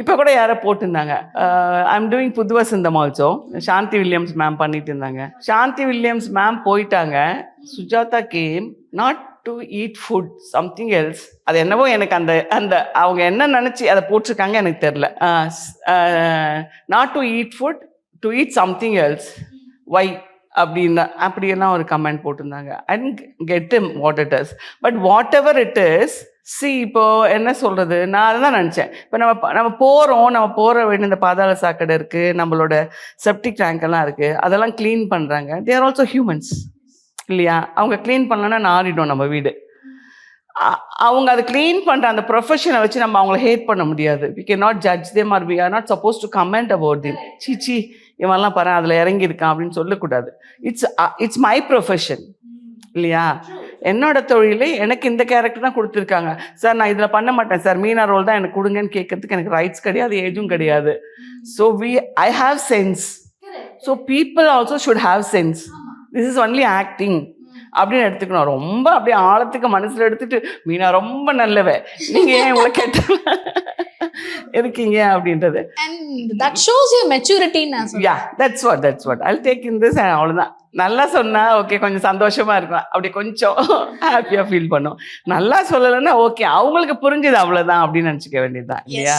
இப்போ கூட யாரோ போட்டிருந்தாங்க, ஐம் டூயிங் புது வசந்தம் ஆல்சோ. சாந்தி வில்லியம்ஸ் மேம் பண்ணிட்டு இருந்தாங்க. சாந்தி வில்லியம்ஸ் மேம் போயிட்டாங்க. Sujatha game not to eat food, something else. அது என்னவோ எனக்கு அந்த அந்த அவங்க என்ன நினச்சி அதை போட்டிருக்காங்க எனக்கு தெரில. Not to eat food, to eat something else. Why அப்படியெல்லாம் ஒரு கமெண்ட் போட்டிருந்தாங்க. I don't get what it is, but whatever it is. இப்போ என்ன சொல்கிறது, நான் அதுதான் நினச்சேன். இப்போ நம்ம போகிற வேண்டிய இந்த பாதாள சாக்கடை இருக்குது, நம்மளோட செப்டிக் டேங்க் எல்லாம் இருக்குது, அதெல்லாம் க்ளீன் பண்ணுறாங்க. தே ஆர் ஆல்சோ ஹியூமன்ஸ் இல்லையா? அவங்க க்ளீன் பண்ணலன்னா நாரிடும் நம்ம வீடு. அவங்க அதை க்ளீன் பண்ணுற அந்த ப்ரொஃபஷனை வச்சு நம்ம அவங்கள ஹேட் பண்ண முடியாது. We can not judge them or we are not suppose to comment about them. சீச்சி இவன்லாம் பாரு அதில் இறங்கியிருக்கான் அப்படின்னு சொல்லக்கூடாது. இட்ஸ் மை ப்ரொஃபஷன் இல்லையா? என்னோட தொழிலே எனக்கு இந்த கேரக்டர் தான் கொடுத்துருக்காங்க. சார் நான் இதில் பண்ண மாட்டேன் சார், மீனா ரோல் தான் எனக்கு கொடுங்கன்னு கேட்கறதுக்கு எனக்கு ரைட்ஸ் கிடையாது, ஏஜும் கிடையாது. So I have sense. So people also should have sense. This is only acting அப்படின்னு எடுத்துக்கணும். ரொம்ப அப்படியே ஆழத்துக்கு மனசில் எடுத்துட்டு மீனா ரொம்ப நல்லவ, நீங்கள் ஏன் இவ்வளோ கெட்ட இருக்கீங்க அப்படின்றது. And that shows your maturity. Yeah, that's what I'll take in this. அவ்வளோதான். நல்லா சொன்னா ஓகே, கொஞ்சம் சந்தோஷமா இருக்கும், அப்படி கொஞ்சம் ஹாப்பியாக ஃபீல் பண்ணும். நல்லா சொல்லலைன்னா ஓகே, அவங்களுக்கு புரிஞ்சது அவ்வளோதான் அப்படின்னு நினச்சிக்க வேண்டியதுதான் இல்லையா?